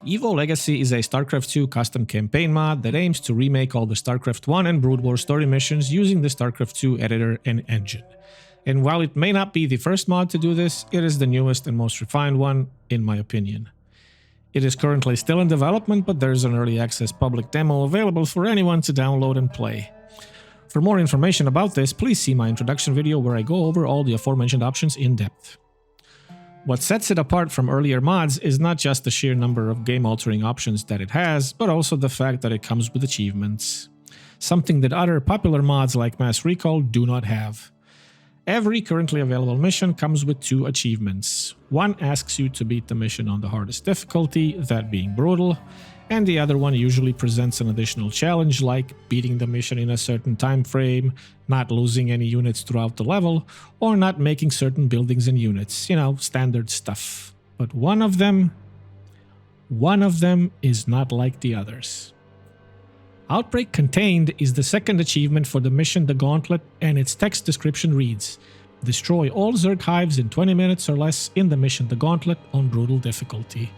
Evo Legacy is a StarCraft 2 custom campaign mod that aims to remake all the StarCraft 1 and Brood War story missions using the StarCraft 2 editor and engine. And while it may not be the first mod to do this, it is the newest and most refined one, in my opinion. It is currently still in development, but there's an early access public demo available for anyone to download and play. For more information about this, please see my introduction video where I go over all the aforementioned options in depth. What sets it apart from earlier mods is not just the sheer number of game-altering options that it has, but also the fact that it comes with achievements. Something that other popular mods like Mass Recall do not have. Every currently available mission comes with 2 achievements. One asks you to beat the mission on the hardest difficulty, that being brutal, and the other one usually presents an additional challenge like beating the mission in a certain time frame, not losing any units throughout the level, or not making certain buildings and units, standard stuff. But one of them is not like the others. Outbreak Contained is the second achievement for the mission The Gauntlet, and its text description reads: destroy all Zerg hives in 20 minutes or less in the mission The Gauntlet on brutal difficulty.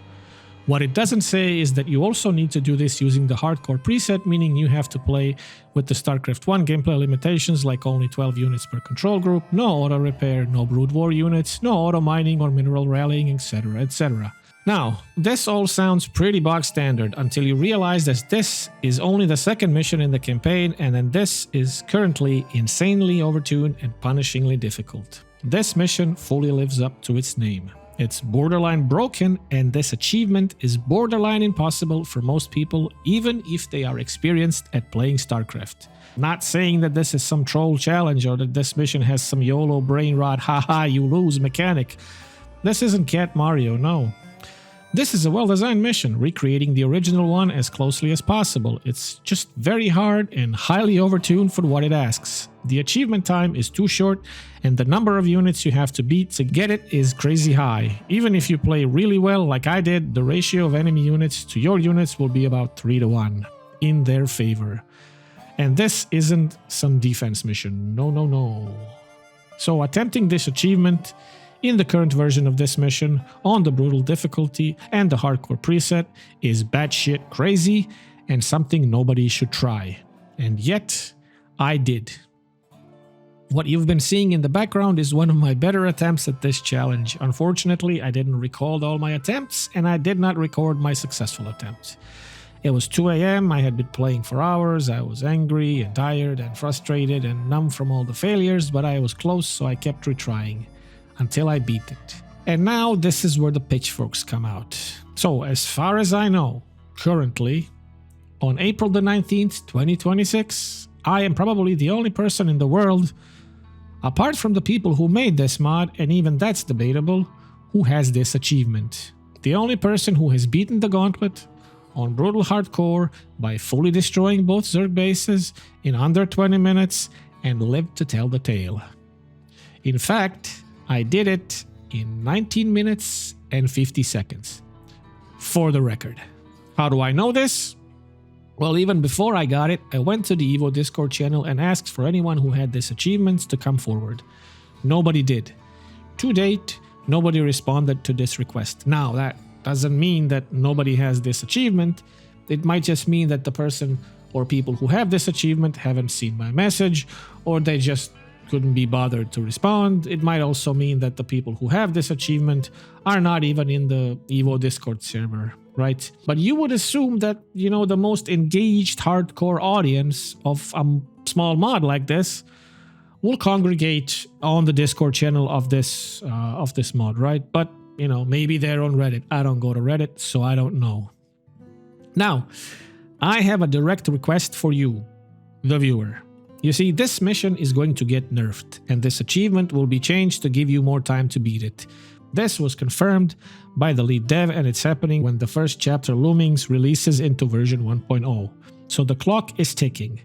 What it doesn't say is that you also need to do this using the hardcore preset, meaning you have to play with the StarCraft 1 gameplay limitations like only 12 units per control group, no auto repair, no Brood War units, no auto mining or mineral rallying, etc, etc. Now, this all sounds pretty bog standard until you realize that this is only the second mission in the campaign, and then this is currently insanely overtuned and punishingly difficult. This mission fully lives up to its name. It's borderline broken, and this achievement is borderline impossible for most people, even if they are experienced at playing StarCraft. Not saying that this is some troll challenge or that this mission has some YOLO brain rot haha you lose mechanic. This isn't Cat Mario, no. This is a well-designed mission, recreating the original one as closely as possible. It's just very hard and highly overtuned for what it asks. The achievement time is too short, and the number of units you have to beat to get it is crazy high. Even if you play really well like I did, the ratio of enemy units to your units will be about 3-to-1 in their favor. And this isn't some defense mission, no. So attempting this achievement in the current version of this mission, on the brutal difficulty and the hardcore preset, is batshit crazy and something nobody should try. And yet, I did. What you've been seeing in the background is one of my better attempts at this challenge. Unfortunately, I didn't record all my attempts, and I did not record my successful attempt. It was 2 AM, I had been playing for hours, I was angry and tired and frustrated and numb from all the failures, but I was close, so I kept retrying until I beat it. And now this is where the pitchforks come out. So as far as I know, currently, on April the 19th, 2026, I am probably the only person in the world, apart from the people who made this mod, and even that's debatable, who has this achievement. The only person who has beaten the Gauntlet on brutal hardcore by fully destroying both Zerg bases in under 20 minutes and lived to tell the tale. In fact, I did it in 19 minutes and 50 seconds. For the record. How do I know this? Well, even before I got it, I went to the Evo Discord channel and asked for anyone who had this achievement to come forward. Nobody did. To date, nobody responded to this request. Now, that doesn't mean that nobody has this achievement. It might just mean that the person or people who have this achievement haven't seen my message, or they just couldn't be bothered to respond. It might also mean that the people who have this achievement are not even in the Evo Discord server, right? But you would assume that, the most engaged hardcore audience of a small mod like this will congregate on the Discord channel of this mod, right? But, maybe they're on Reddit. I don't go to Reddit, so I don't know. Now, I have a direct request for you, the viewer. You see, this mission is going to get nerfed, and this achievement will be changed to give you more time to beat it. This was confirmed by the lead dev, and it's happening when the first chapter Loomings releases into version 1.0. So the clock is ticking.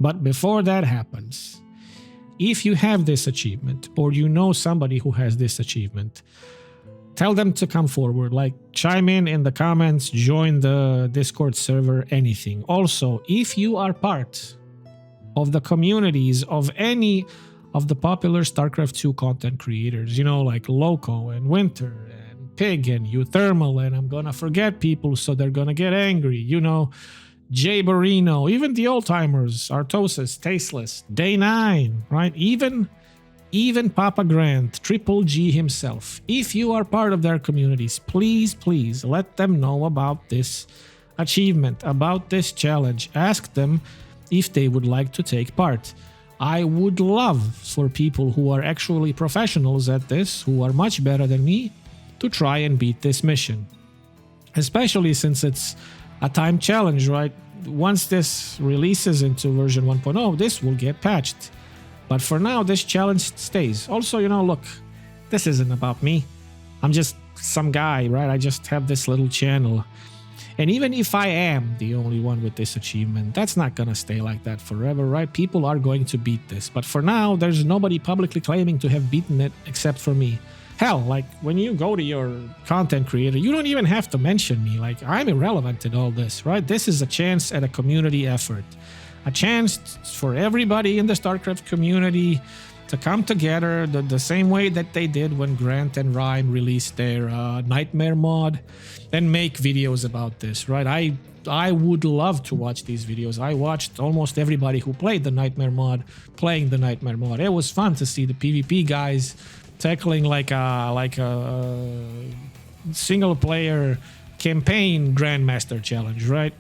But before that happens, if you have this achievement, or you know somebody who has this achievement, tell them to come forward, like chime in the comments, join the Discord server, anything. Also, if you are part of the communities of any of the popular StarCraft 2 content creators, like Loco and Winter and pig and you thermal and I'm gonna forget people so they're gonna get angry. You know, Jay Barino, even the old timers, Artosis, Tasteless, Day 9, right? Even Papa Grant, Triple G himself. If you are part of their communities, please let them know about this achievement, about this challenge. Ask them if they would like to take part. I would love for people who are actually professionals at this, who are much better than me, to try and beat this mission. Especially since it's a time challenge, right? Once this releases into version 1.0, this will get patched. But for now, this challenge stays. Also, you know, look, this isn't about me. I'm just some guy, right? I just have this little channel. And even if I am the only one with this achievement, that's not gonna stay like that forever, right? People are going to beat this. But for now, there's nobody publicly claiming to have beaten it except for me. Hell, like when you go to your content creator, you don't even have to mention me. Like, I'm irrelevant in all this, right? This is a chance at a community effort. A chance for everybody in the StarCraft community to come together the same way that they did when Grant and Rhyme released their Nightmare mod and make videos about this, right? I would love to watch these videos. I watched almost everybody who played the Nightmare mod playing the Nightmare mod. It was fun to see the PvP guys tackling like a single player campaign Grandmaster challenge, right?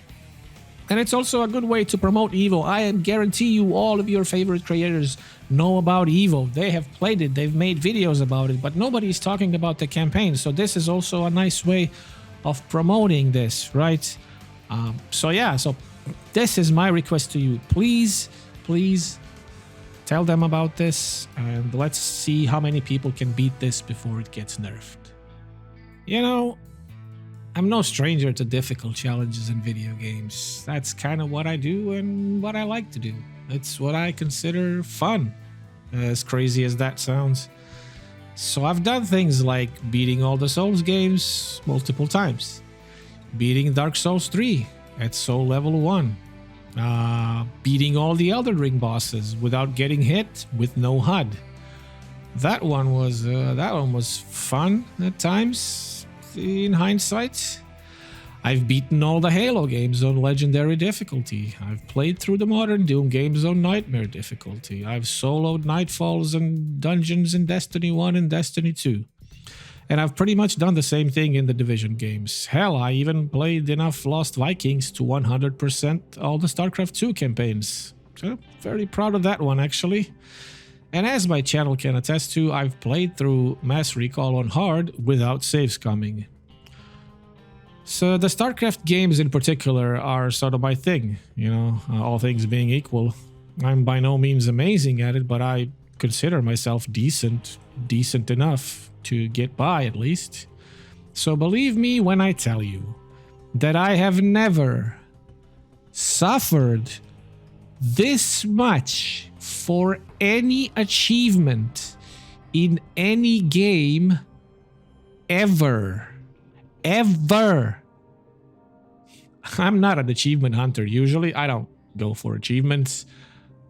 And it's also a good way to promote Evo. I guarantee you all of your favorite creators know about Evo. They have played it, they've made videos about it, but nobody's talking about the campaign. So this is also a nice way of promoting this, right? So this is my request to you. Please tell them about this and let's see how many people can beat this before it gets nerfed. You know, I'm no stranger to difficult challenges in video games. That's kind of what I do and what I like to do. It's what I consider fun, as crazy as that sounds. So I've done things like beating all the Souls games multiple times, beating Dark Souls 3 at Soul Level 1, beating all the Elden Ring bosses without getting hit with no HUD. That one was fun at times. In hindsight, I've beaten all the Halo games on Legendary difficulty. I've played through the modern Doom games on Nightmare difficulty. I've soloed Nightfalls and dungeons in Destiny 1 and Destiny 2. And I've pretty much done the same thing in the Division games. Hell, I even played enough Lost Vikings to 100% all the StarCraft 2 campaigns. So, very proud of that one, actually. And as my channel can attest to, I've played through Mass Recall on hard without saves coming. So the StarCraft games in particular are sort of my thing, you know, all things being equal. I'm by no means amazing at it, but I consider myself decent enough to get by at least. So believe me when I tell you that I have never suffered this much for any achievement in any game ever. I'm not an achievement hunter usually. I don't go for achievements.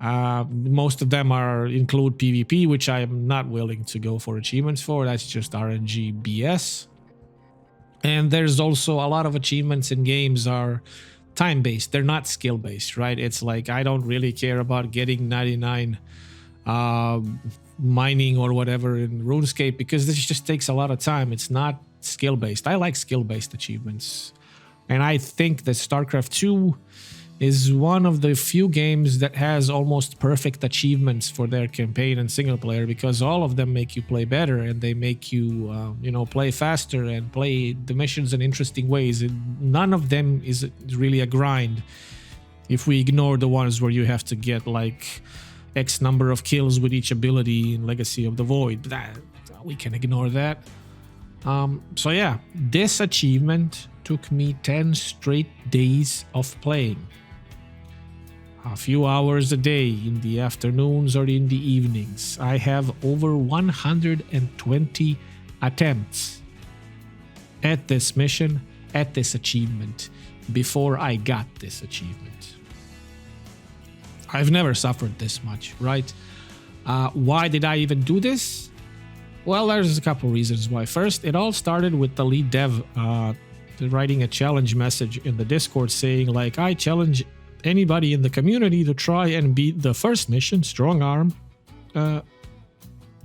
Most of them include PvP, which I am not willing to go for achievements for. That's just RNG BS. And there's also a lot of achievements in games are time-based. They're not skill-based, right? It's like I don't really care about getting 99 mining or whatever in RuneScape because this just takes a lot of time. It's not skill-based. I like skill-based achievements. And I think that StarCraft 2 is one of the few games that has almost perfect achievements for their campaign and single player because all of them make you play better and they make you, play faster and play the missions in interesting ways. None of them is really a grind if we ignore the ones where you have to get like X number of kills with each ability in Legacy of the Void. We can ignore that. So yeah, this achievement took me 10 straight days of playing. A few hours a day in the afternoons or in the evenings. I have over 120 attempts at this mission, at this achievement, before I got this achievement. I've never suffered this much, right? Why did I even do this? Well, there's a couple reasons why. First, it all started with the lead dev writing a challenge message in the Discord saying, like, I challenge anybody in the community to try and beat the first mission, Strong Arm,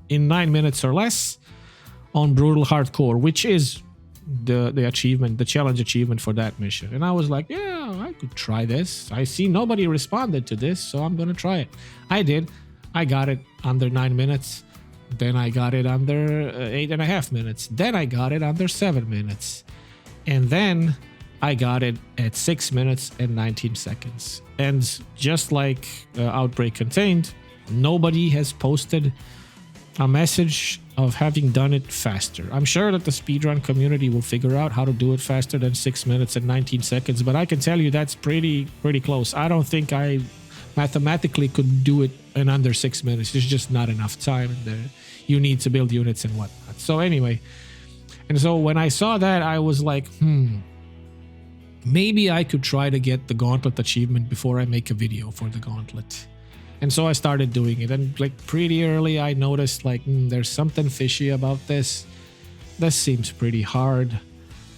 in 9 minutes or less on Brutal Hardcore, which is the achievement, the challenge achievement for that mission. And I was like, yeah, I could try this. I see nobody responded to this, so I'm gonna try it. I did. I got it under 9 minutes. Then I got it under 8.5 minutes. Then I got it under 7 minutes. And then I got it at 6 minutes and 19 seconds. And just like Outbreak Contained, nobody has posted a message of having done it faster. I'm sure that the speedrun community will figure out how to do it faster than 6 minutes and 19 seconds, but I can tell you that's pretty close. I don't think I mathematically could do it in under 6 minutes. There's just not enough time there. You need to build units and whatnot. So anyway, and so when I saw that, I was like, maybe I could try to get the Gauntlet achievement before I make a video for the Gauntlet. And so I started doing it, and like pretty early I noticed like there's something fishy about this. This seems pretty hard.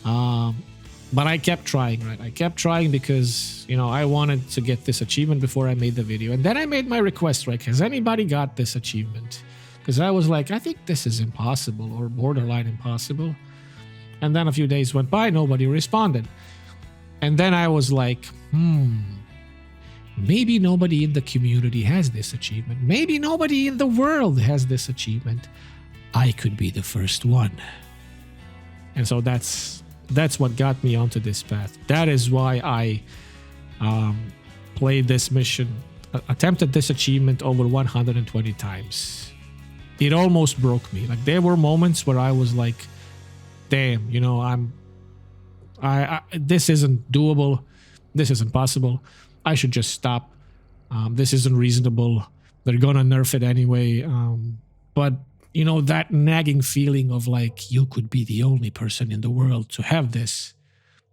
But I kept trying, right? I kept trying because, you know, I wanted to get this achievement before I made the video. And then I made my request, right? Has anybody got this achievement? Because I was like, I think this is impossible or borderline impossible. And then a few days went by, nobody responded. And then I was like, maybe nobody in the community has this achievement. Maybe nobody in the world has this achievement. I could be the first one. And so that's what got me onto this path. That is why I played this mission, attempted this achievement over 120 times. It almost broke me. Like there were moments where I was like, damn, you know, this isn't doable. This isn't possible. I should just stop. This isn't reasonable. They're gonna nerf it anyway. But you know, that nagging feeling of like, you could be the only person in the world to have this.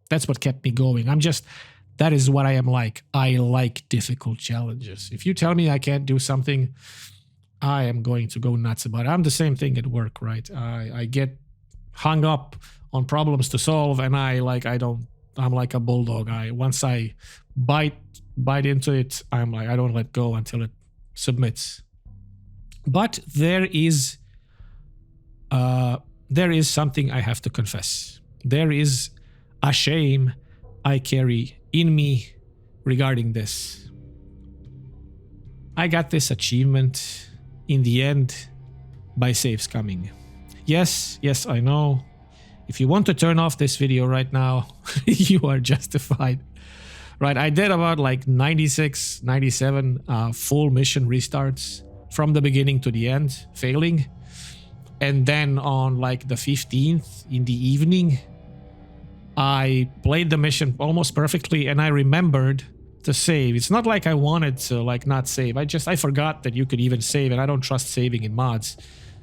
That's what kept me going. That is what I am like. I like difficult challenges. If you tell me I can't do something, I am going to go nuts about it. I'm the same thing at work, right? I get hung up on problems to solve, and I'm like a bulldog. Once I bite into it, I'm like, I don't let go until it submits. But there is something I have to confess. There is a shame I carry in me regarding this. I got this achievement in the end by save scumming. Yes, I know. If you want to turn off this video right now, you are justified. Right, I did about like 96, 97 full mission restarts from the beginning to the end, failing. And then on like the 15th in the evening, I played the mission almost perfectly, and I remembered to save. It's not like I wanted to like not save. I forgot that you could even save, and I don't trust saving in mods.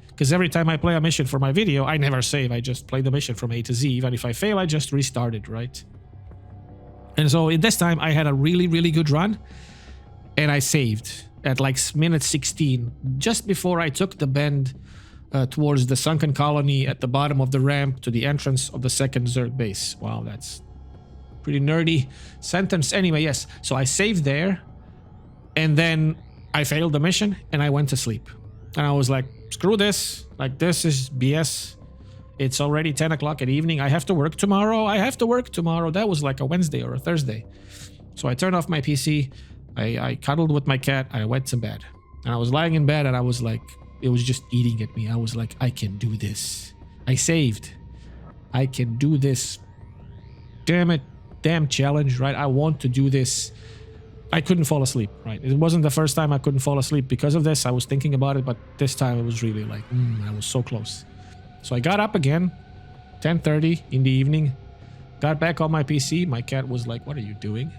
Because every time I play a mission for my video, I never save. I just play the mission from A to Z. Even if I fail, I just restart it, right? And so in this time, I had a really good run, and I saved at like minute 16, just before I took the bend towards the sunken colony at the bottom of the ramp to the entrance of the second Zerg base. Wow, that's pretty nerdy sentence. Anyway, yes. So I saved there, and then I failed the mission, and I went to sleep. And I was like, screw this. Like, this is BS. It's already 10 o'clock at evening. I have to work tomorrow. That was like a Wednesday or a Thursday. So I turned off my PC. I cuddled with my cat. I went to bed. And I was lying in bed, and I was like, it was just eating at me. I was like, I can do this. I saved. I can do this. Damn it. Damn challenge, right? I want to do this. I couldn't fall asleep, right? It wasn't the first time I couldn't fall asleep because of this. I was thinking about it, but this time it was really like, I was so close. So I got up again, 10:30 in the evening, got back on my PC. My cat was like, what are you doing?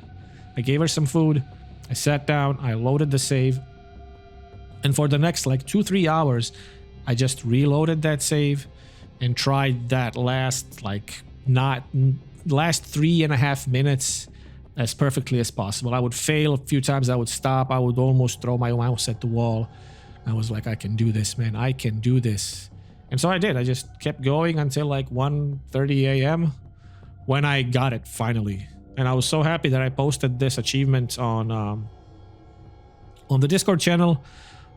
I gave her some food. I sat down. I loaded the save. And for the next like 2-3 hours, I just reloaded that save and tried that last 3.5 minutes as perfectly as possible. I would fail a few times. I would stop. I would almost throw my mouse at the wall. I was like, I can do this, man. I can do this. And so I did. I just kept going until like 1:30 a.m. when I got it finally. And I was so happy that I posted this achievement on the Discord channel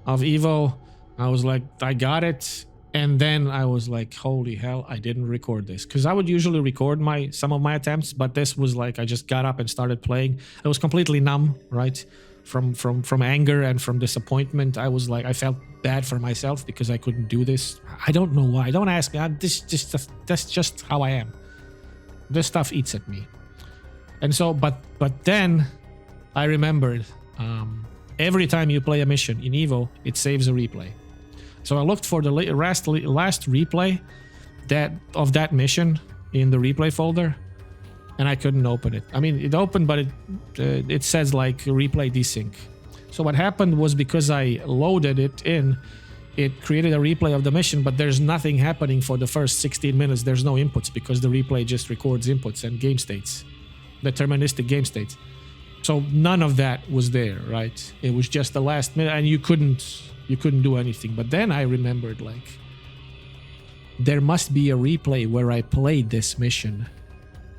of Evo. I was like, I got it. And then I was like, holy hell, I didn't record this. Because I would usually record some of my attempts, but this was like, I just got up and started playing. I was completely numb, right? From anger and from disappointment. I was like, I felt bad for myself because I couldn't do this. I don't know why. Don't ask me. That's just how I am. This stuff eats at me. And so, but then I remembered, every time you play a mission in Evo, it saves a replay. So I looked for the last replay of that mission in the replay folder, and I couldn't open it. I mean, it opened, but it says like replay desync. So what happened was, because I loaded it in, it created a replay of the mission, but there's nothing happening for the first 16 minutes. There's no inputs because the replay just records inputs and game states, deterministic game states. So none of that was there, right? It was just the last minute, and you couldn't do anything. But then I remembered, like, there must be a replay where I played this mission,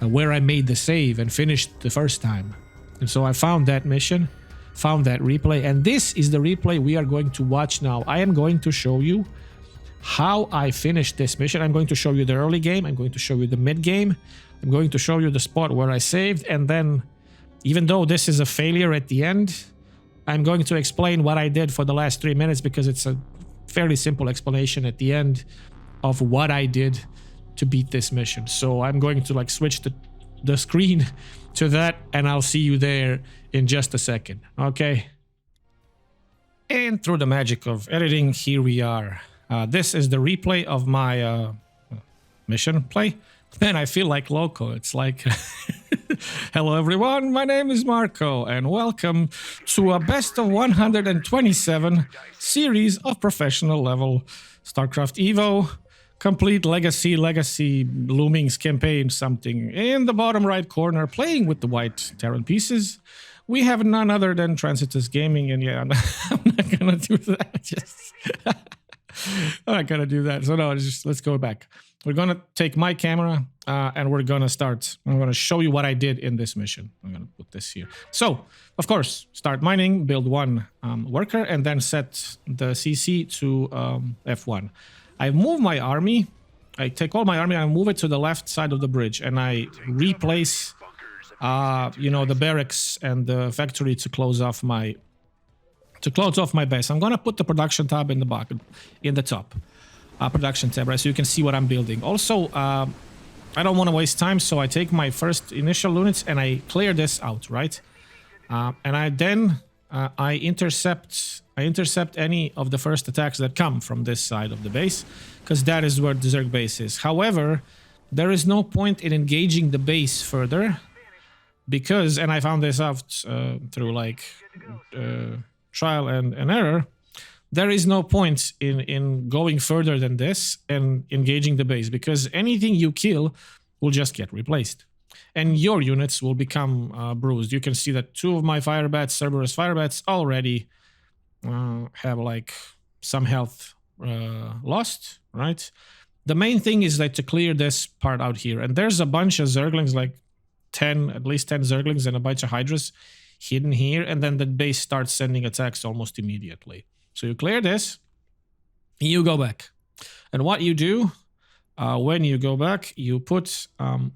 where I made the save and finished the first time. And so I found that mission, found that replay, and this is the replay we are going to watch now. I am going to show you how I finished this mission. I'm going to show you the early game, I'm going to show you the mid game, I'm going to show you the spot where I saved, and then, even though this is a failure at the end, I'm going to explain what I did for the last 3 minutes, because it's a fairly simple explanation at the end of what I did to beat this mission. So I'm going to like switch the screen to that, and I'll see you there in just a second. Okay. And through the magic of editing, here we are. This is the replay of my mission play. Man, I feel like Loco. It's like, hello everyone, my name is Marco, and welcome to a best of 127 series of professional level StarCraft Evo Complete Legacy Loomings campaign something. In the bottom right corner, playing with the white Terran pieces, we have none other than Transitus Gaming, and yeah, I'm not gonna do that. I'm not gonna do that. So no, let's go back. We're gonna take my camera and we're gonna start. I'm gonna show you what I did in this mission. I'm gonna put this here. So, of course, start mining, build one worker, and then set the CC to F1. I move my army. I take all my army, I move it to the left side of the bridge, and I replace, the barracks and the factory to close off my base. I'm gonna put the production tab in the top. Production tab, right, so you can see what I'm building. Also, I don't want to waste time, so I take my first initial units and I clear this out, right? And I intercept any of the first attacks that come from this side of the base, because that is where the Zerg base is. However, there is no point in engaging the base further, because, and I found this out through like trial and error, there is no point in going further than this and engaging the base, because anything you kill will just get replaced. And your units will become bruised. You can see that 2 of my firebats, Cerberus firebats, already have like some health lost, right? The main thing is that to clear this part out here. And there's a bunch of Zerglings, like at least 10 Zerglings and a bunch of Hydras hidden here. And then the base starts sending attacks almost immediately. So you clear this, you go back. And what you do when you go back, you put 2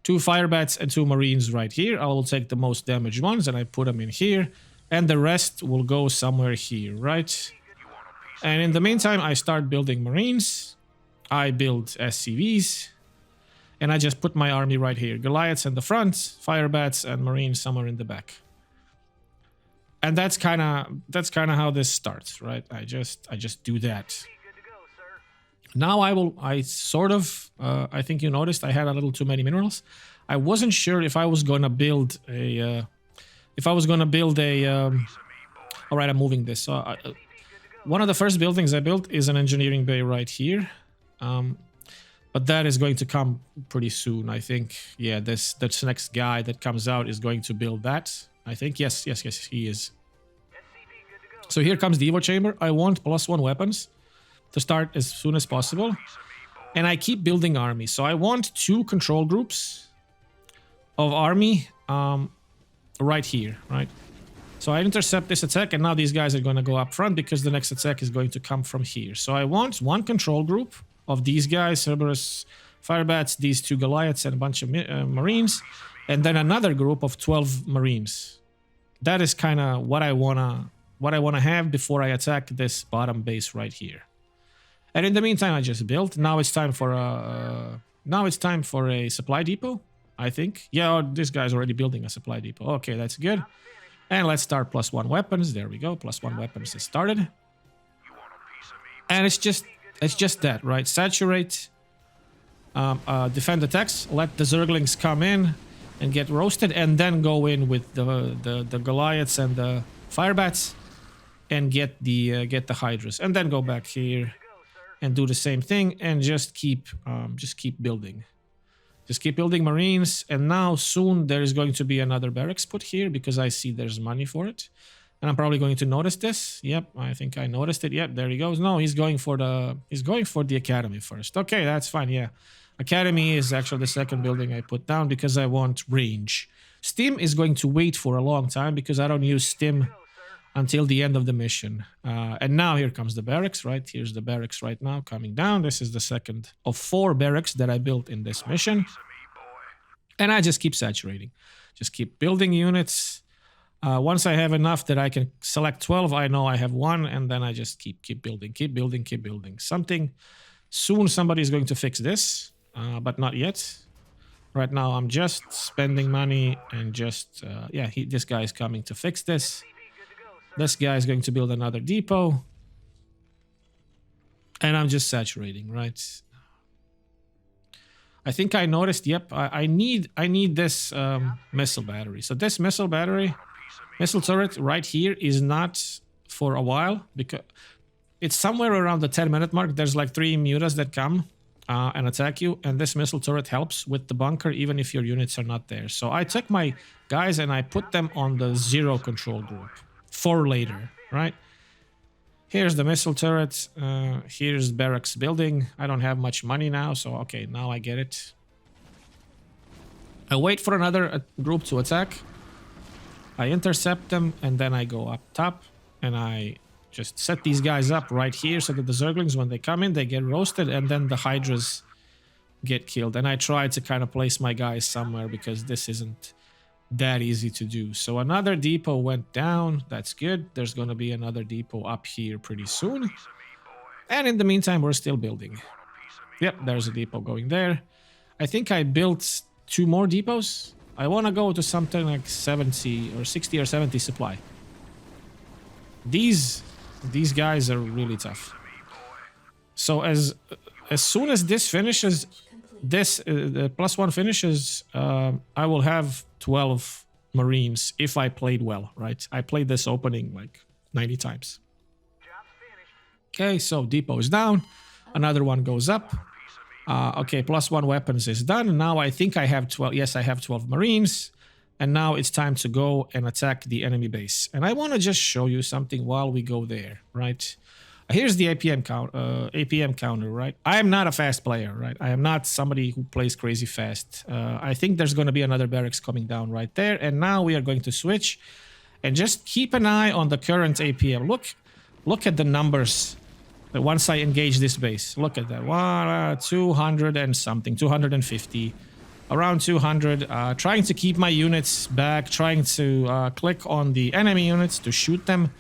firebats and 2 marines right here. I will take the most damaged ones and I put them in here, and the rest will go somewhere here, right? And in the meantime, I start building marines. I build SCVs, and I just put my army right here. Goliaths in the front, firebats and marines somewhere in the back. And that's kind of how this starts, right? I just do that. Now I I think you noticed I had a little too many minerals. I wasn't sure if I was gonna build a, all right, I'm moving this. So one of the first buildings I built is an engineering bay right here. But that is going to come pretty soon, I think. Yeah, this next guy that comes out is going to build that. I think, yes, he is. So here comes the Evo chamber. I want +1 weapons. to start as soon as possible. And I keep building army. So I want 2 control groups of army right here, right? So I intercept this attack, and now these guys are going to go up front because the next attack is going to come from here. So I want 1 control group of these guys, Cerberus, Firebats, these 2 Goliaths, and a bunch of Marines, and then another group of 12 Marines. That is kind of what I wanna have before I attack this bottom base right here. And in the meantime, I just built. Now it's time for a supply depot, I think. Yeah, oh, this guy's already building a supply depot. Okay, that's good. And let's start +1 weapons. There we go. +1 weapons is started. And it's just that, right? Saturate, defend attacks, let the Zerglings come in and get roasted, and then go in with the Goliaths and the Firebats and get the Hydras, and then go back here and do the same thing, and just keep building. Just keep building Marines, and now soon there is going to be another barracks put here because I see there's money for it. And I'm probably going to notice this. Yep, I think I noticed it. Yep, there he goes. No, he's going for the academy first. Okay, that's fine, yeah. Academy is actually the second building I put down because I want range. Stim is going to wait for a long time because I don't use Stim until the end of the mission. And now here comes the barracks, right? Here's the barracks right now coming down. This is the second of 4 barracks that I built in this mission. And I just keep saturating. Just keep building units. Once I have enough that I can select 12, I know I have 1, and then I just keep building, keep building, keep building. Soon somebody is going to fix this, but not yet. Right now I'm just spending money and just, this guy is coming to fix this. This guy is going to build another depot. And I'm just saturating, right? I think I noticed, yep, I need this missile battery. So this missile turret right here is not for a while because it's somewhere around the 10-minute mark. There's like 3 mutas that come and attack you, and this missile turret helps with the bunker even if your units are not there. So I took my guys and I put them on the 0 control group for later, right? Here's the missile turret. Here's barracks building. I don't have much money now, so okay, now I get it. I wait for another group to attack. I intercept them, and then I go up top, and I just set these guys up right here so that the Zerglings, when they come in, they get roasted, and then the Hydras get killed. And I try to kind of place my guys somewhere because this isn't that easy to do. So another depot went down. That's good. There's going to be another depot up here pretty soon. And in the meantime, we're still building. Yep, there's a depot going there. I think I built 2 more depots. I want to go to something like 70 or 60 or 70 supply. These guys are really tough. So as soon as this finishes, the +1 finishes, I will have 12 Marines if I played well, right? I played this opening like 90 times. Okay, so depot is down. Another one goes up. Okay, +1 weapons is done. Now I think I have 12. Yes, I have 12 Marines. And now it's time to go and attack the enemy base. And I want to just show you something while we go there, right? Here's the APM counter, right? I am not a fast player, right? I am not somebody who plays crazy fast. I think there's going to be another barracks coming down right there. And now we are going to switch and just keep an eye on the current APM. Look at the numbers. Once I engage this base, look at that. 200 and something, 250, around 200. Trying to keep my units back, trying to click on the enemy units to shoot them.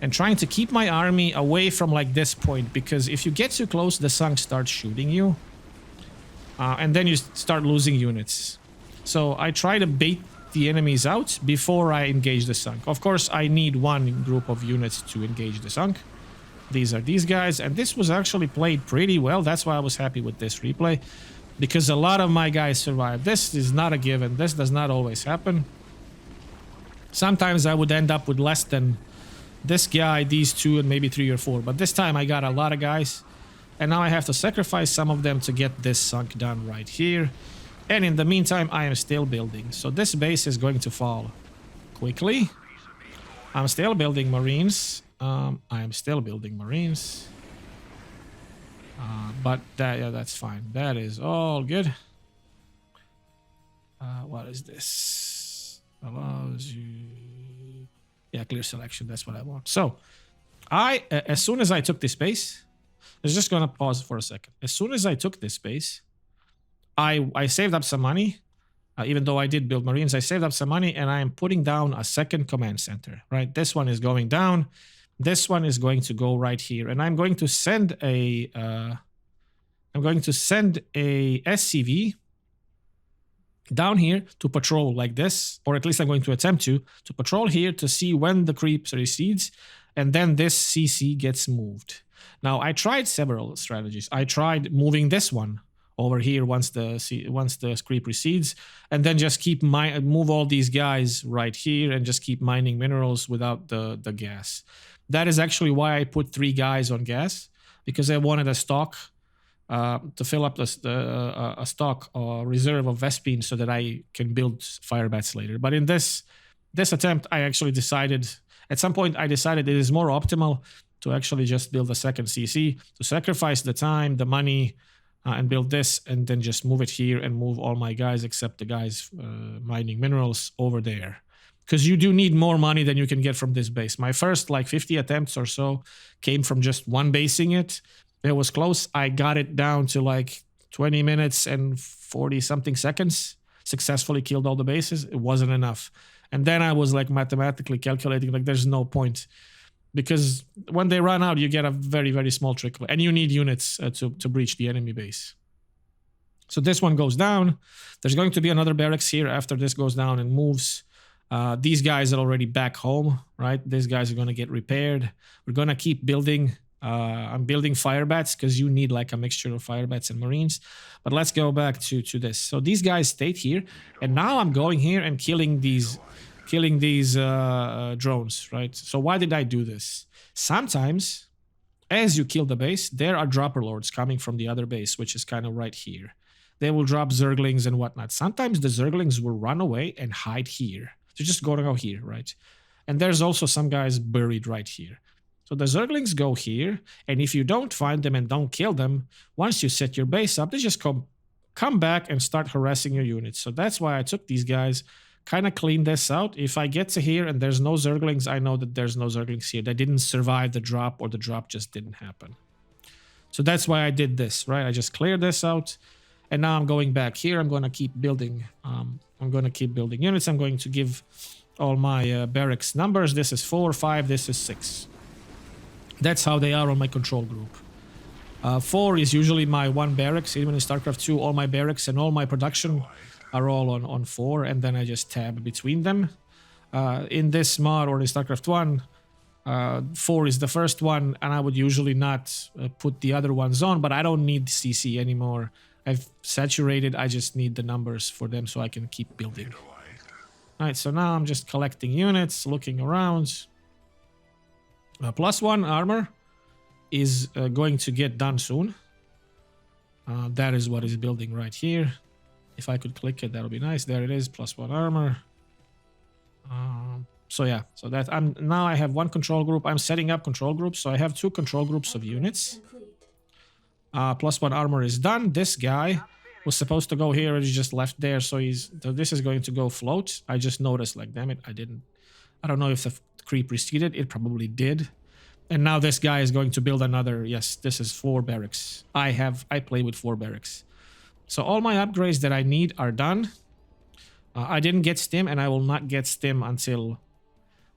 And trying to keep my army away from like this point, because if you get too close, the Sunk starts shooting you. And then you start losing units. So I try to bait the enemies out before I engage the Sunk. Of course, I need 1 group of units to engage the Sunk. These are these guys. And this was actually played pretty well. That's why I was happy with this replay. Because a lot of my guys survived. This is not a given. This does not always happen. Sometimes I would end up with less than this guy, these 2, and maybe 3 or 4. But this time I got a lot of guys. And now I have to sacrifice some of them to get this Sunk done right here. And in the meantime, I am still building. So this base is going to fall quickly. I'm still building Marines. But yeah, that's fine. That is all good. What is this? Allows you... Yeah, clear selection. That's what I want. So, as soon as I took this base, I was just going to pause for a second. As soon as I took this base, I saved up some money. Even though I did build Marines, I saved up some money and I am putting down a second command center, right? This one is going down. This one is going to go right here. And I'm going to send a SCV down here to patrol like this, or at least I'm going to attempt to patrol here to see when the creep recedes, and then this CC gets moved. Now, I tried several strategies. I tried moving this one over here once the creep recedes, and then just move all these guys right here and just keep mining minerals without the gas. That is actually why I put 3 guys on gas, because I wanted a stock to fill up a stock or reserve of Vespine so that I can build Firebats later. But in this attempt, I actually decided, at some point I decided it is more optimal to actually just build a second CC, to sacrifice the time, the money, and build this, and then just move it here and move all my guys except the guys mining minerals over there. Because you do need more money than you can get from this base. My first like 50 attempts or so came from just one basing it. It was close. I got it down to like 20 minutes and 40 something seconds. Successfully killed all the bases. It wasn't enough. And then I was like mathematically calculating, like there's no point. Because when they run out, you get a very, very small trickle. And you need units to breach the enemy base. So this one goes down. There's going to be another barracks here after this goes down and moves. These guys are already back home, right? These guys are going to get repaired. We're going to keep building. I'm building Firebats because you need like a mixture of Firebats and Marines. But let's go back to this. So these guys stayed here. And now I'm going here and killing these drones, right? So why did I do this? Sometimes, as you kill the base, there are dropper lords coming from the other base, which is kind of right here. They will drop zerglings and whatnot. Sometimes the zerglings will run away and hide here. They're just going to go here, right? And there's also some guys buried right here. So the zerglings go here, and if you don't find them and don't kill them, once you set your base up, they just come back and start harassing your units. So that's why I took these guys, kind of clean this out. If I get to here and there's no zerglings, I know that there's no zerglings here. They didn't survive the drop, or the drop just didn't happen. So that's why I did this, right? I just cleared this out, and now I'm going back here. I'm going to keep building. Units. I'm going to give all my barracks numbers. This is 4, 5. This is 6. That's how they are on my control group. 4 is usually my 1 barracks. Even in StarCraft 2, all my barracks and all my production are all on 4, and then I just tab between them. In this mod or in StarCraft 1, 4 is the first one, and I would usually not put the other ones on, but I don't need CC anymore. I've saturated. I just need the numbers for them so I can keep building. Alright, so now I'm just collecting units, looking around. +1 armor is going to get done soon. That is what is building right here. If I could click it, that would be nice. There it is, +1 armor. So yeah, so that now I have 1 control group. I'm setting up control groups, so I have 2 control groups of units. +1 armor is done. This guy was supposed to go here and he just left there, so this is going to go float. I just noticed, like, damn it, I don't know if the creep receded. It probably did. And now this guy is going to build another. Yes, this is 4 barracks. I play with 4 barracks. So all my upgrades that I need are done. I didn't get stim, and I will not get stim until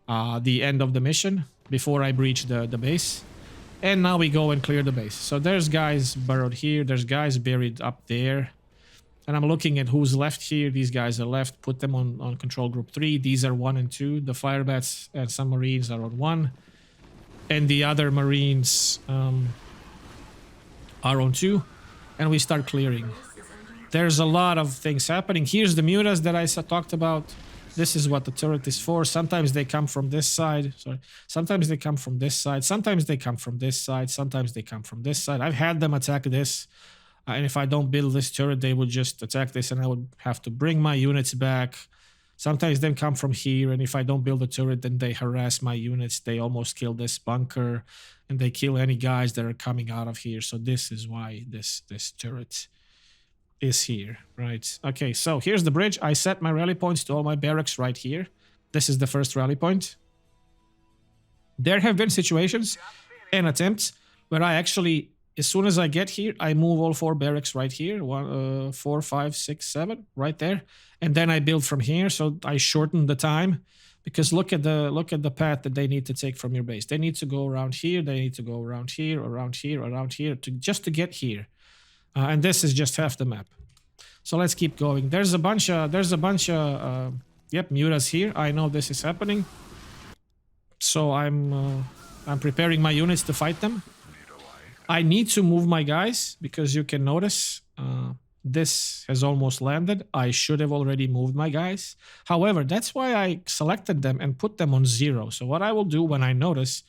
the end of the mission, before I breach the base. And now we go and clear the base. So there's guys burrowed here. There's guys buried up there. And I'm looking at who's left here. These guys are left. Put them on control group 3. These are 1 and 2. The Firebats and some Marines are on 1. And the other Marines are on 2. And we start clearing. There's a lot of things happening. Here's the mutas that I talked about. This is what the turret is for. Sometimes they come from this side. Sorry. Sometimes they come from this side. Sometimes they come from this side. Sometimes they come from this side. I've had them attack this. And if I don't build this turret, they would just attack this, and I would have to bring my units back. Sometimes they come from here, and if I don't build a turret, then they harass my units. They almost kill this bunker, and they kill any guys that are coming out of here. So this is why this turret is here, right? Okay, so here's the bridge. I set my rally points to all my barracks right here. This is the first rally point. There have been situations and attempts where I actually, as soon as I get here, I move all 4 barracks right here. 1, 4, 5, 6, 7, right there. And then I build from here, so I shorten the time. Because look at the path that they need to take from your base. They need to go around here. They need to go around here, around here, around here, just to get here. And this is just half the map. So let's keep going. There's a bunch of yep, mutas here. I know this is happening. So I'm preparing my units to fight them. I need to move my guys because you can notice this has almost landed. I should have already moved my guys. However, that's why I selected them and put them on 0. So what I will do when I notice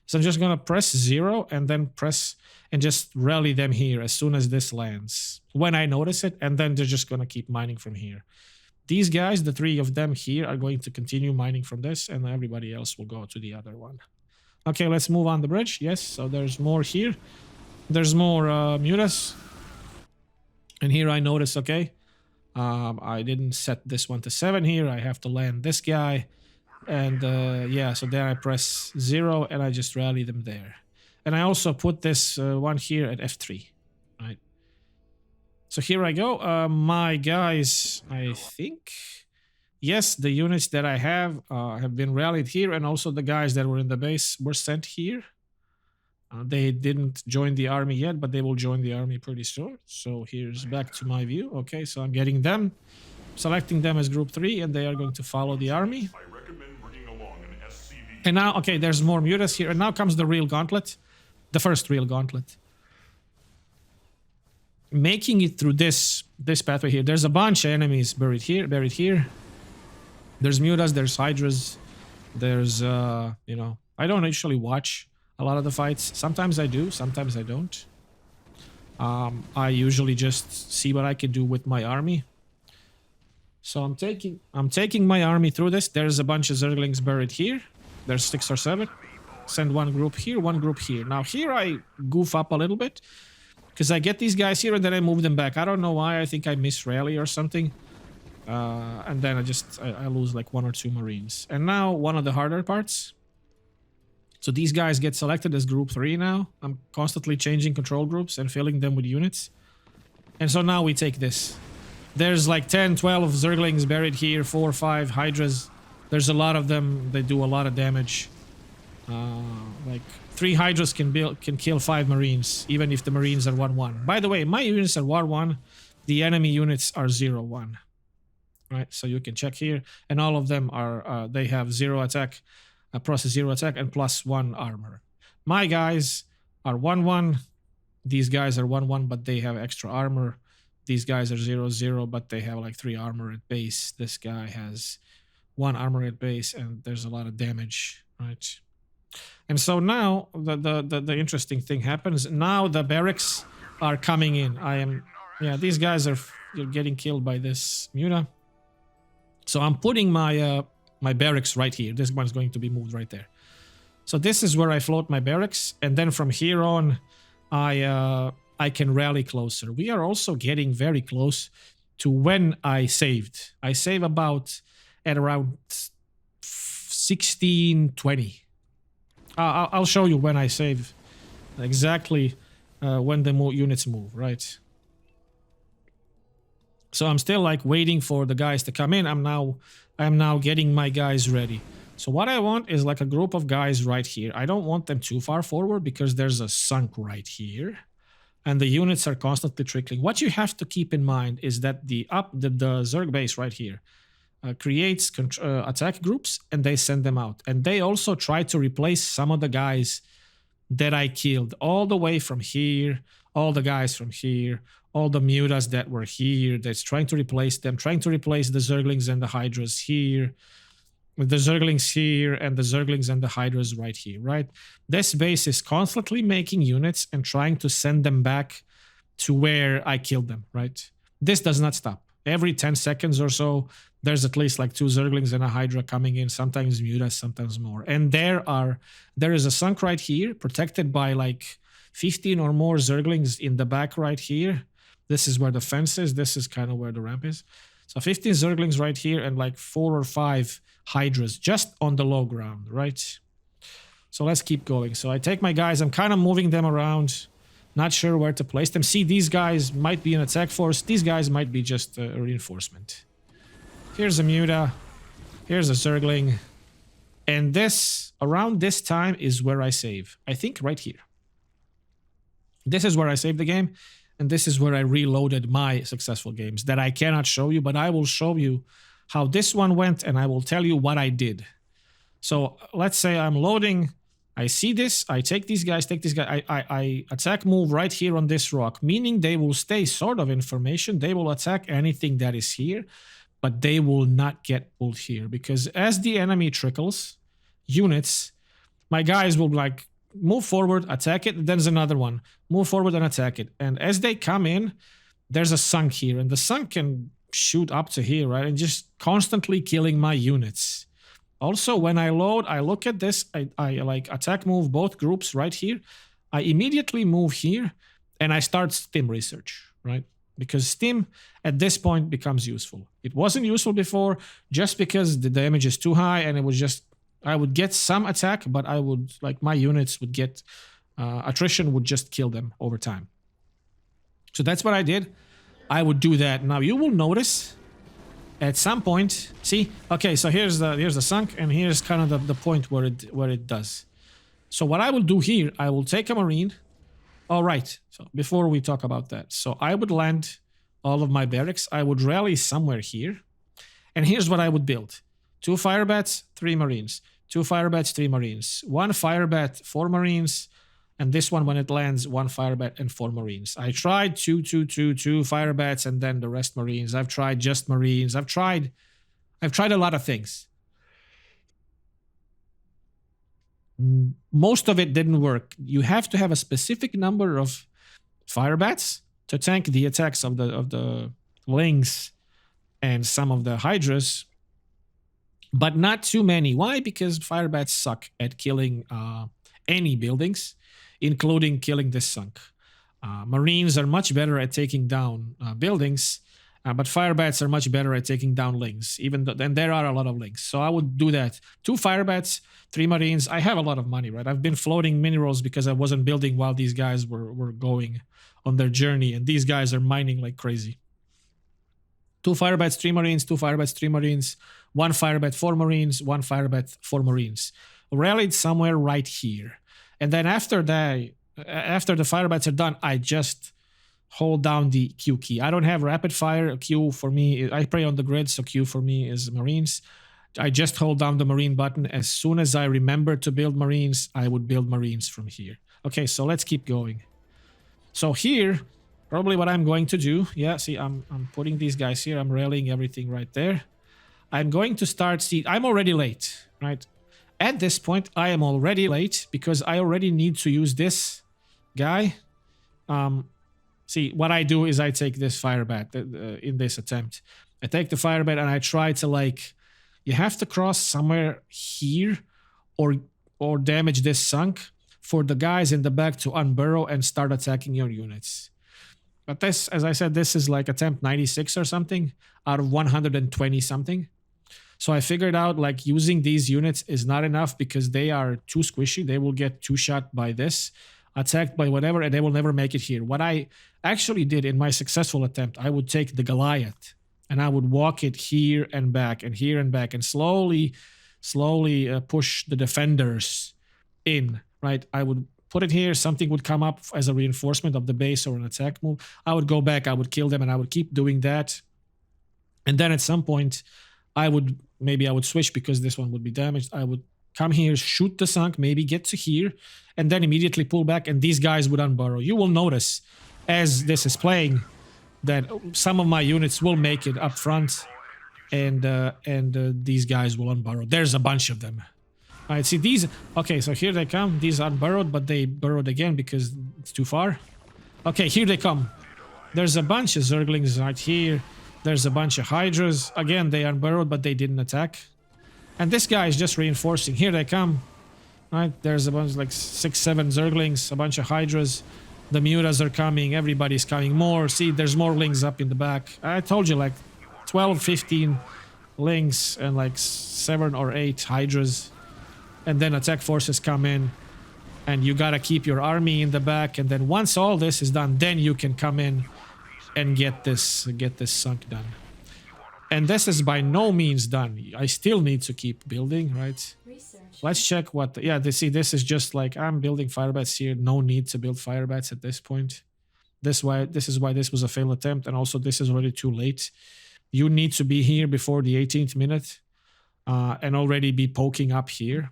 is I'm just going to press 0 and then press and just rally them here as soon as this lands. When I notice it, and then they're just going to keep mining from here. These guys, the 3 of them here, are going to continue mining from this, and everybody else will go to the other one. Okay, let's move on the bridge. Yes, so there's more here. There's more mutas. And here I notice, okay, I didn't set this one to 7 here. I have to land this guy. And yeah, so then I press 0 and I just rally them there. And I also put this one here at F3, right? So here I go. My guys, I think, yes, the units that I have been rallied here, and also the guys that were in the base were sent here. They didn't join the army yet, but they will join the army pretty soon. So here's back to my view. Okay, so I'm getting them, selecting them as group 3, and they are going to follow the army. And now, okay, there's more mutas here, and now comes the real gauntlet. The first real gauntlet. Making it through this pathway here. There's a bunch of enemies buried here. There's mutas, there's hydras, there's you know, I don't usually watch a lot of the fights. Sometimes I do, sometimes I don't. I usually just see what I can do with my army. So I'm taking my army through this. There's a bunch of Zerglings buried here. There's 6 or 7. Send one group here, one group here. Now here I goof up a little bit because I get these guys here and then I move them back. I don't know why. I think I miss rally or something. And then I lose like 1 or 2 Marines. And now one of the harder parts. So these guys get selected as group 3 now. I'm constantly changing control groups and filling them with units. And so now we take this. There's like 10, 12 Zerglings buried here, 4 or 5 Hydras. There's a lot of them. They do a lot of damage. Like 3 Hydras can kill 5 Marines, even if the Marines are 1-1. By the way, my units are 1-1. The enemy units are 0-1. Right, so you can check here. And all of them are, they have 0 attack, process 0 attack, and +1 armor. My guys are 1-1. These guys are 1-1, but they have extra armor. These guys are 0-0, but they have like 3 armor at base. This guy has 1 armor at base, and there's a lot of damage, right? And so now the interesting thing happens. Now the barracks are coming in. Yeah, these guys are getting killed by this muta. So I'm putting my my barracks right here. This one's going to be moved right there. So this is where I float my barracks, and then from here on, I can rally closer. We are also getting very close to when I saved. I save about at around 16:20. I'll show you when I save exactly when the units move, right? So I'm still like waiting for the guys to come in. I'm now getting my guys ready. So what I want is like a group of guys right here. I don't want them too far forward because there's a sunk right here. And the units are constantly trickling. What you have to keep in mind is that the Zerg base right here creates attack groups, and they send them out. And they also try to replace some of the guys that I killed all the way from here, all the guys from here, all the mutas that were here. That's trying to replace them, trying to replace the Zerglings and the Hydras here, with the Zerglings here, and the Zerglings and the Hydras right here, right? This base is constantly making units and trying to send them back to where I killed them, right? This does not stop. every 10 seconds or so, there's at least like 2 Zerglings and a Hydra coming in, sometimes Mutas, sometimes more. And there is a sunk right here, protected by like 15 or more Zerglings in the back right here. This is where the fence is. This is kind of where the ramp is. So 15 Zerglings right here and like 4 or 5 Hydras just on the low ground, right? So let's keep going. So I take my guys. I'm kind of moving them around. Not sure where to place them. See, these guys might be an attack force. These guys might be just a reinforcement. Here's a Muta. Here's a Zergling. And this, around this time, is where I save. I think right here. This is where I saved the game. And this is where I reloaded my successful games that I cannot show you, but I will show you how this one went, and I will tell you what I did. So let's say I'm loading. I see this. I take these guys, take this guy. I attack move right here on this rock, meaning they will stay sort of in formation. They will attack anything that is here, but they will not get pulled here because as the enemy trickles units, my guys will like move forward, attack it. Then there's another one. Move forward and attack it. And as they come in, there's a sunk here, and the sunk can shoot up to here, right? And just constantly killing my units. Also, when I load, I look at this, I like attack move both groups right here. I immediately move here and I start stim research, right? Because stim at this point becomes useful. It wasn't useful before just because the damage is too high and it was just, I would get some attack, but I would, like my units would get, attrition would just kill them over time. So that's what I did. I would do that. Now you will notice at some point, see, okay, so here's the sunk, and here's kind of the point where it does. So what I will do here, I will take a Marine. All right, so before we talk about that, so I would land all of my barracks. I would rally somewhere here, and here's what I would build: 2 Firebats, 3 Marines, 2 Firebats, 3 Marines, 1 Firebat, 4 Marines, and this one, when it lands, 1 Firebat and 4 Marines. I tried 2 Firebats and then the rest Marines. I've tried just Marines. I've tried a lot of things. Most of it didn't work. You have to have a specific number of Firebats to tank the attacks of the Lings and some of the Hydras, but not too many. Why? Because Firebats suck at killing any buildings, including killing this sunk. Marines are much better at taking down buildings, but Firebats are much better at taking down Lings, even though then there are a lot of Lings. So I would do that. 2 Firebats, 3 Marines. I have a lot of money, right? I've been floating minerals because I wasn't building while these guys were going on their journey, and these guys are mining like crazy. 2 Firebats, 3 Marines, 2 Firebats, 3 Marines, 1 Firebat, 4 Marines, 1 Firebat, 4 Marines. Rallied somewhere right here. And then after that, after the Firebats are done, I just hold down the Q key. I don't have rapid fire. Q for me, I play on the grid, so Q for me is Marines. I just hold down the Marine button. As soon as I remember to build Marines, I would build Marines from here. Okay, so let's keep going. So here, probably what I'm going to do, yeah, see, I'm putting these guys here. I'm rallying everything right there. I'm going to start, see, I'm already late, right? At this point, I am already late because I already need to use this guy. See, what I do is I take this Firebat in this attempt. I take the Firebat and I try to, like, you have to cross somewhere here or damage this sunk for the guys in the back to unburrow and start attacking your units. But this, as I said, this is like attempt 96 or something out of 120 something. So I figured out like using these units is not enough because they are too squishy. They will get 2-shot by this, attacked by whatever, and they will never make it here. What I actually did in my successful attempt, I would take the Goliath and I would walk it here and back and here and back and slowly push the defenders in, right? I would put it here. Something would come up as a reinforcement of the base or an attack move. I would go back, I would kill them, and I would keep doing that. And then at some point, maybe I would switch because this one would be damaged. I would come here, shoot the sunk, maybe get to here, and then immediately pull back, and these guys would unburrow. You will notice as this is playing that some of my units will make it up front, and these guys will unburrow. There's a bunch of them. All right, see these. Okay, so here they come. These unburrowed, but they burrowed again because it's too far. Okay, here they come. There's a bunch of Zerglings right here. There's a bunch of Hydras. Again, they unburrowed, but they didn't attack. And this guy is just reinforcing. Here they come. Right? There's a bunch, like 6, 7 Zerglings, a bunch of Hydras. The Mutas are coming. Everybody's coming more. See, there's more Lings up in the back. I told you, like 12, 15 Lings and like 7 or 8 Hydras. And then attack forces come in. And you gotta keep your army in the back. And then once all this is done, then you can come in and get this sunk done. And this is by no means done. I still need to keep building, right? Let's check what... yeah, see, this is just like, I'm building fire bats here. No need to build fire bats at this point. This is why this was a failed attempt. And also, this is already too late. You need to be here before the 18th minute. And already be poking up here.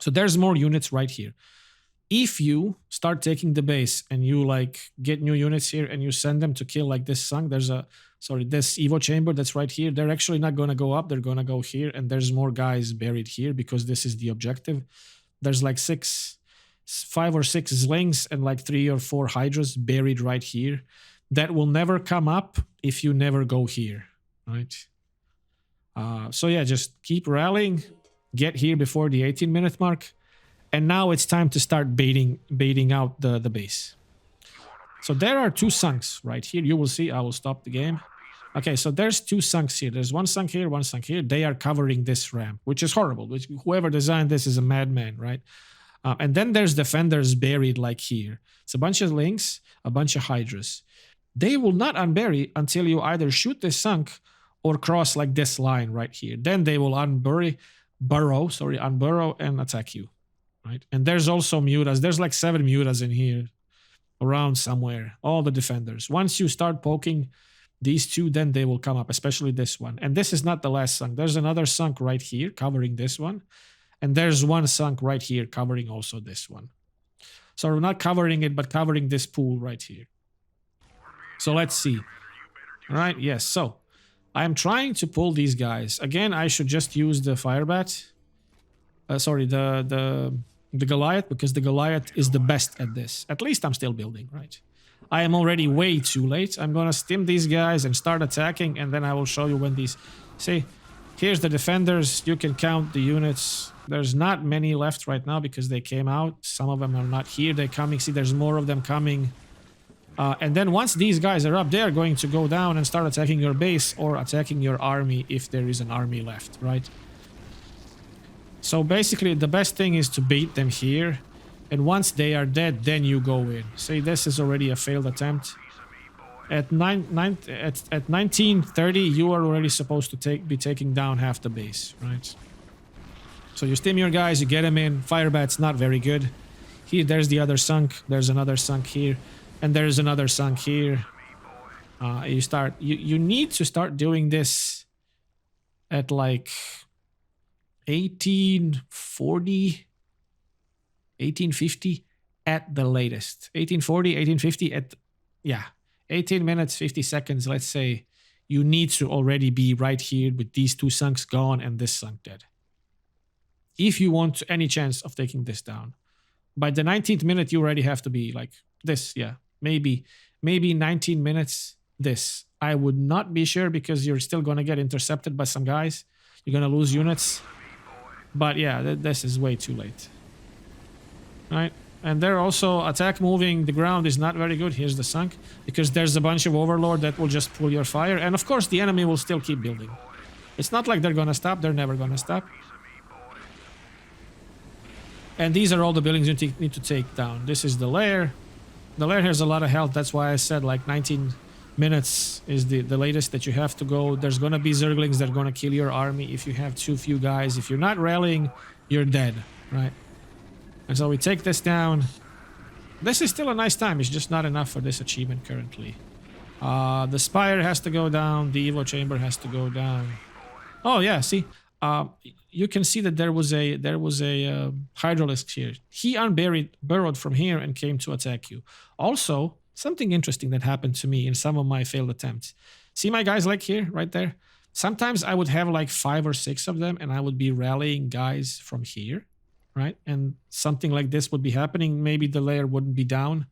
So there's more units right here. If you start taking the base and you like get new units here and you send them to kill like this sunk, there's a... sorry, this Evo chamber that's right here, they're actually not going to go up. They're going to go here. And there's more guys buried here because this is the objective. There's like 5 or 6 Zlings and like 3 or 4 Hydras buried right here. That will never come up if you never go here, right? So yeah, just keep rallying. Get here before the 18-minute mark. And now it's time to start baiting out the base. So there are 2 sunks right here. You will see. I will stop the game. Okay, so there's 2 sunks here. There's 1 sunk here, 1 sunk here. They are covering this ramp, which is horrible. Whoever designed this is a madman, right? And then there's defenders buried like here. It's a bunch of Lings, a bunch of Hydras. They will not unbury until you either shoot this sunk or cross like this line right here. Then they will unburrow and attack you, right? And there's also Mutas. There's like 7 Mutas in here. Around somewhere, all the defenders. Once you start poking these 2, then they will come up, especially this one. And this is not the last sunk. There's another sunk right here covering this one. And there's 1 sunk right here covering also this one. So we're not covering it, but covering this pool right here. So let's see. All right, yes. So I'm trying to pull these guys. Again, I should just use the Firebat. The Goliath, because the Goliath is the best at this. At least I'm still building, right? I am already way too late. I'm gonna stim these guys and start attacking, and then I will show you when these... See, here's the defenders. You can count the units. There's not many left right now because they came out. Some of them are not here. They're coming. See, there's more of them coming. And then once these guys are up, they're going to go down and start attacking your base or attacking your army if there is an army left, right? So basically, the best thing is to bait them here. And once they are dead, then you go in. See, this is already a failed attempt. At 1930, you are already supposed to be taking down half the base, right? So you stim your guys, you get them in. Firebat's not very good. Here, there's the other sunk. There's another sunk here. And there's another sunk here. You need to start doing this at like 1840, 1850 at the latest. 1840, 1850 at, yeah, 18 minutes, 50 seconds, let's say. You need to already be right here with these 2 sunks gone and this sunk dead. If you want any chance of taking this down. By the 19th minute, you already have to be like this, yeah. Maybe 19 minutes, this. I would not be sure because you're still going to get intercepted by some guys. You're going to lose units. But yeah, this is way too late. Right? And they're also attack moving. The ground is not very good. Here's the sunk. Because there's a bunch of Overlord that will just pull your fire. And of course, the enemy will still keep building. It's not like they're going to stop. They're never going to stop. And these are all the buildings you need to take down. This is the lair. The lair has a lot of health. That's why I said like 19 minutes is the latest that you have to go. There's going to be Zerglings that are going to kill your army if you have too few guys. If you're not rallying, you're dead, right? And so we take this down. This is still a nice time. It's just not enough for this achievement currently. The Spire has to go down. The Evo Chamber has to go down. Oh, yeah, see? You can see that there was a Hydralisk here. He burrowed from here and came to attack you. Also, something interesting that happened to me in some of my failed attempts. See my guys like here, right there? Sometimes I would have like 5 or 6 of them and I would be rallying guys from here, right? And something like this would be happening. Maybe the layer wouldn't be down,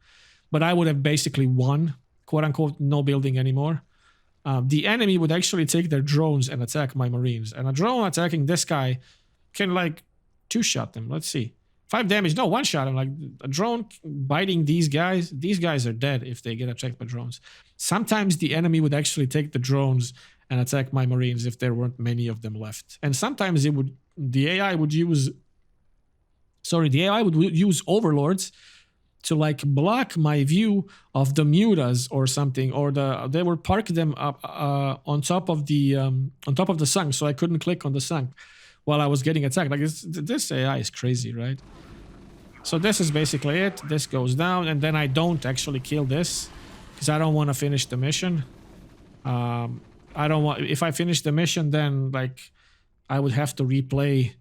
but I would have basically won, quote unquote, no building anymore. the enemy would actually take their drones and attack my Marines. And a drone attacking this guy can like 2-shot them. Let's see. 5 damage. No, 1-shot him. Like a drone biting these guys are dead if they get attacked by drones. Sometimes the enemy would actually take the drones and attack my Marines if there weren't many of them left. And sometimes the AI would use overlords to like block my view of the mutas or something, or they would park them up on top of the sunk, so I couldn't click on the sunk while I was getting attacked. Like this AI is crazy, right? So this is basically it. This goes down, and then I don't actually kill this because I don't want to finish the mission. I don't want. If I finish the mission, then like I would have to replay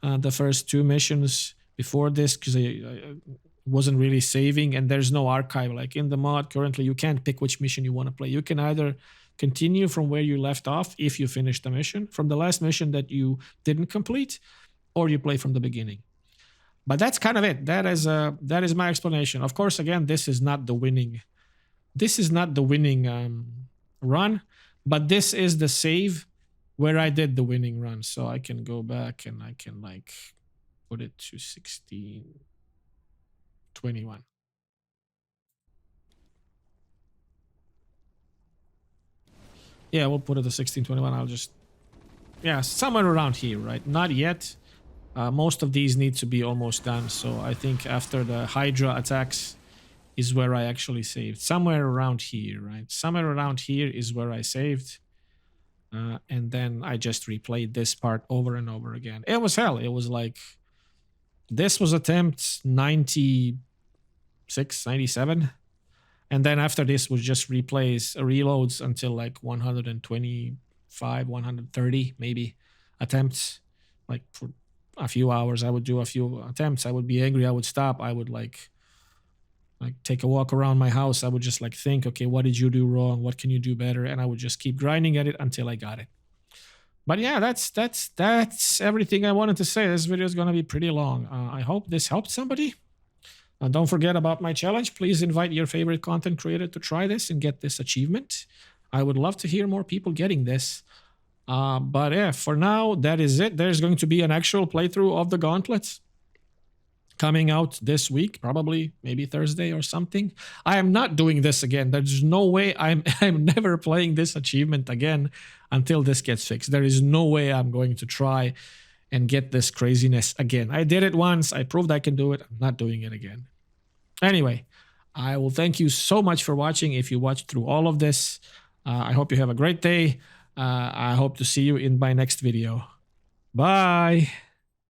the first 2 missions before this because I wasn't really saving, and there's no archive. Like in the mod currently, you can't pick which mission you want to play. You can either continue from where you left off if you finish the mission from the last mission that you didn't complete, or you play from the beginning. But that's kind of it. That is my explanation. Of course, again, this is not the winning run, but this is the save where I did the winning run. So I can go back and I can like put it to 1621. Yeah, we'll put it to 1621. I'll just, yeah, somewhere around here, right? Not yet. Most of these need to be almost done. So I think after the Hydra attacks is where I actually saved. Somewhere around here, right? Somewhere around here is where I saved. And then I just replayed this part over and over again. It was hell. It was like, this was attempt 96, 97. And then after this was just reloads until like 125, 130 maybe attempts. Like for a few hours, I would do a few attempts. I would be angry. I would stop. I would like take a walk around my house. I would just like think, okay, what did you do wrong? What can you do better? And I would just keep grinding at it until I got it. But yeah, that's everything I wanted to say. This video is going to be pretty long. I hope this helped somebody. Don't forget about my challenge. Please invite your favorite content creator to try this and get this achievement. I would love to hear more people getting this. But yeah, for now, that is it. There's going to be an actual playthrough of the Gauntlet coming out this week, probably maybe Thursday or something. I am not doing this again. There's no way I'm never playing this achievement again until this gets fixed. There is no way I'm going to try and get this craziness again. I did it once. I proved I can do it. I'm not doing it again. Anyway, I will thank you so much for watching. If you watched through all of this, I hope you have a great day. I hope to see you in my next video. Bye.